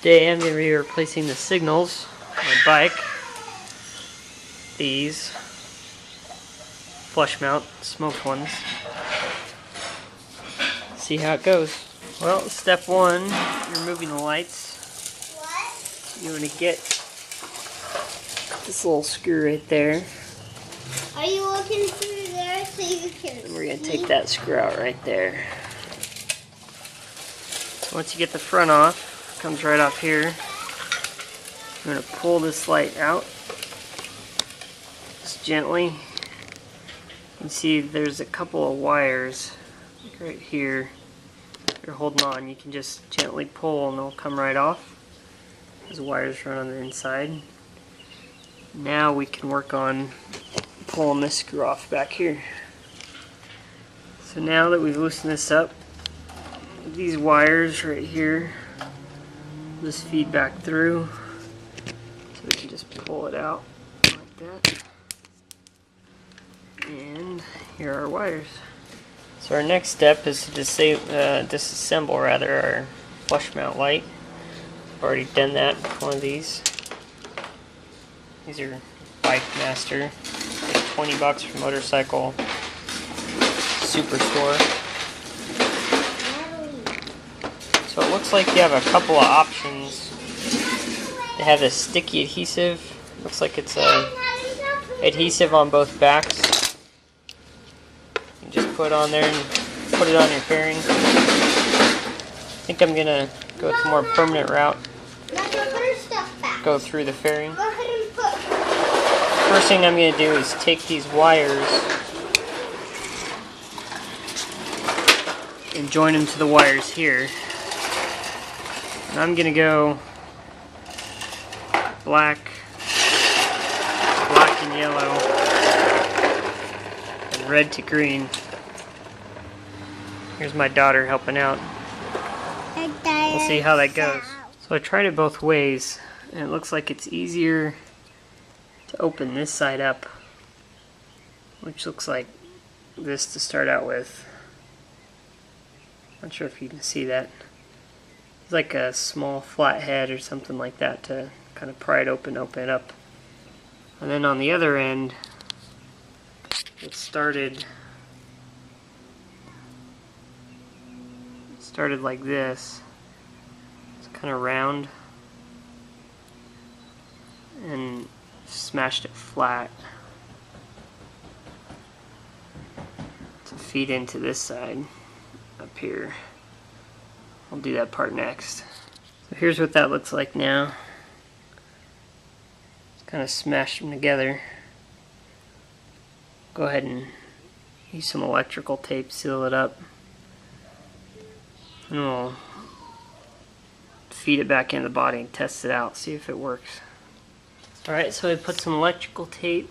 Today I'm going to be replacing the signals on my bike. These flush mount smoked ones. See how it goes. Well, step one, you're removing the lights. What? You want to get this little screw right there. Are you looking through there so you can And we're going to take that screw out right there. So once you get the front off, it comes right off here. I'm going to pull this light out just gently. You can see there's a couple of wires right here. You're holding on, you can just gently pull and they'll come right off. Those wires run on the inside. Now we can work on pulling this screw off back here. So now that we've loosened this up, these wires right here just feed back through. So we can just pull it out like that. And here are our wires. So our next step is to disassemble our flush mount light. I've already done that with one of these. These are Bikemaster, like $20 from Motorcycle Superstore. So it looks like you have a couple of options. They have this sticky adhesive. Looks like it's adhesive on both backs. You just put it on there and put it on your fairing. I think I'm gonna go with a more permanent route. Go through the fairing. First thing I'm going to do is take these wires and join them to the wires here. And I'm going to go black and yellow, and red to green. Here's my daughter helping out. We'll see how that goes. So I tried it both ways, and it looks like it's easier to open this side up, which looks like this to start out with. Not sure if you can see that. It's like a small flat head or something like that to kind of pry it open it up. And then on the other end, it started like this. It's kind of round, and smashed it flat to feed into this side up here. I'll do that part next. So here's what that looks like now. Just kind of smashed them together. Go ahead and use some electrical tape, seal it up, and we'll feed it back into the body and test it out, see if it works. Alright, so I put some electrical tape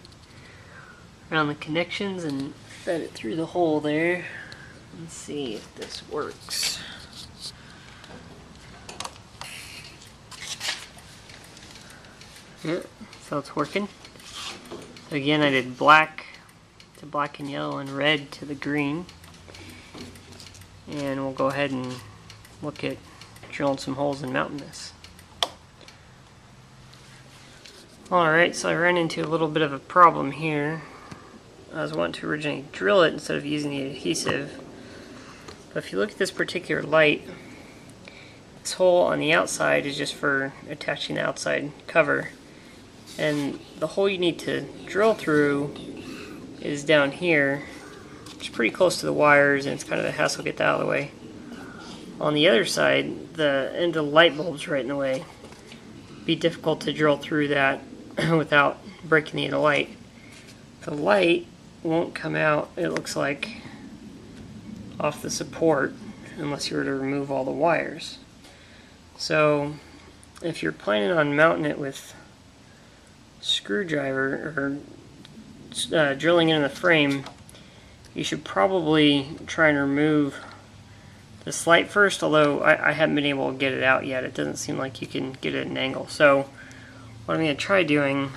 around the connections and fed it through the hole there. Let's see if this works. Yep, so it's working. So again, I did black to black and yellow and red to the green. And we'll go ahead and look at drilling some holes and mounting this. Alright, so I ran into a little bit of a problem here. I was wanting to originally drill it instead of using the adhesive. But if you look at this particular light, this hole on the outside is just for attaching the outside cover. And the hole you need to drill through is down here, which is pretty close to the wires, and it's kind of a hassle to get that out of the way. On the other side, the end of the light bulb's right in the way. It'd be difficult to drill through that without breaking the end of light. The light won't come out, it looks like, off the support unless you were to remove all the wires. So if you're planning on mounting it with screwdriver or drilling it in the frame, you should probably try and remove this light first, although I haven't been able to get it out yet. It doesn't seem like you can get it at an angle. So what I'm going to try doing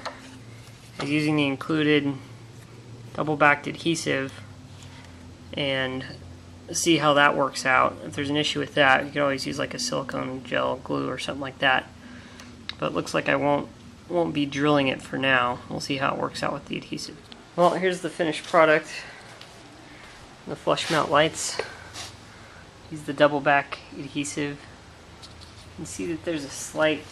is using the included double-backed adhesive and see how that works out. If there's an issue with that, you could always use like a silicone gel glue or something like that. But it looks like I won't be drilling it for now. We'll see how it works out with the adhesive. Well, here's the finished product. The flush mount lights. Use the double back adhesive. You can see that there's a slight,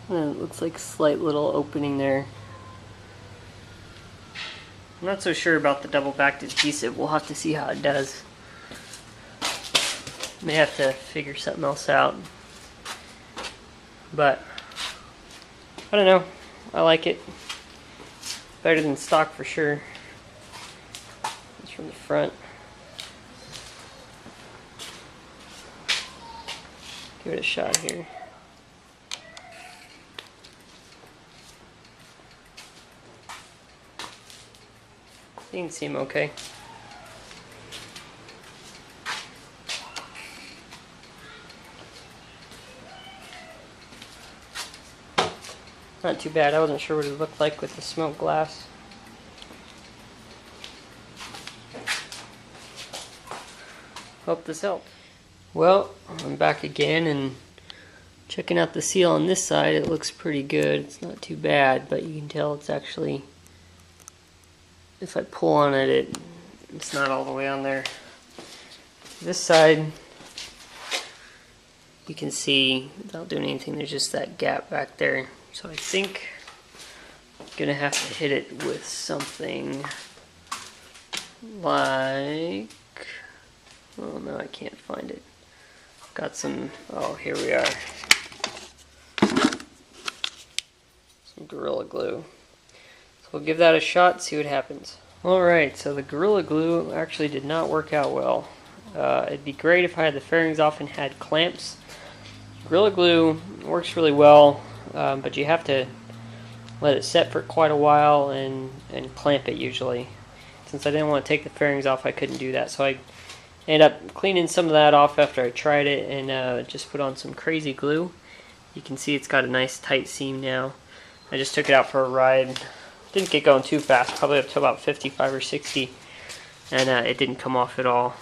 it looks like a slight little opening there. I'm not so sure about the double backed adhesive. We'll have to see how it does. May have to figure something else out. But I don't know. I like it. Better than stock for sure. It's from the front. Give it a shot here. Things seem okay. Not too bad. I wasn't sure what it looked like with the smoked glass. Hope this helped. Well, I'm back again and checking out the seal on this side. It looks pretty good. It's not too bad, but you can tell it's actually, if I pull on it, it's not all the way on there. This side, you can see without doing anything, there's just that gap back there. So I think I'm gonna have to hit it with something like, oh no, I can't find it. Got some, oh, here we are. Some Gorilla Glue. So we'll give that a shot, see what happens. Alright, so the Gorilla Glue actually did not work out well. It'd be great if I had the fairings off and had clamps. Gorilla Glue works really well, but you have to let it set for quite a while and clamp it usually. Since I didn't want to take the fairings off, I couldn't do that. So I ended up cleaning some of that off after I tried it and just put on some crazy glue. You can see it's got a nice tight seam now. I just took it out for a ride. Didn't get going too fast, probably up to about 55 or 60, and it didn't come off at all.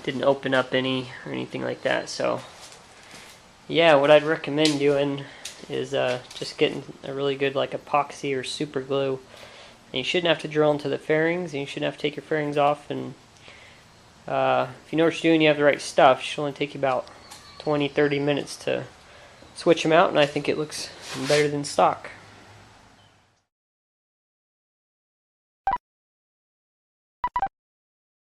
Didn't open up any or anything like that. So yeah, what I'd recommend doing is just getting a really good like epoxy or super glue. And you shouldn't have to drill into the fairings, and you shouldn't have to take your fairings off. And if you know what you're doing, you have the right stuff, it should only take you about 20-30 minutes to switch them out, and I think it looks better than stock.